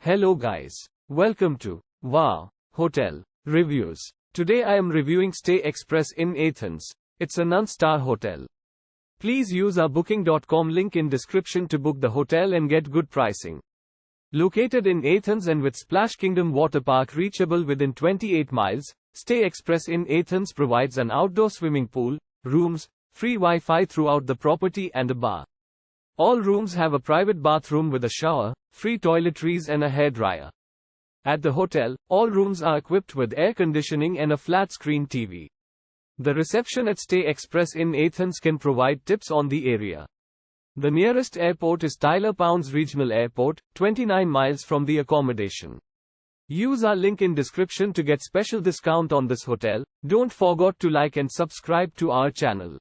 Hello guys. Welcome to Wow Hotel Reviews. Today I am reviewing Stay Express Inn Athens. It's a non-star hotel. Please use our booking.com link in description to book the hotel and get good pricing. Located in Athens and with Splash Kingdom Waterpark reachable within 28 miles, Stay Express Inn Athens provides an outdoor swimming pool, rooms, free Wi-Fi throughout the property and a bar. All rooms have a private bathroom with a shower, free toiletries and a hairdryer. At the hotel, all rooms are equipped with air conditioning and a flat-screen TV. The reception at Stay Express Inn Athens can provide tips on the area. The nearest airport is Tyler Pounds Regional Airport, 29 miles from the accommodation. Use our link in description to get special discount on this hotel. Don't forget to like and subscribe to our channel.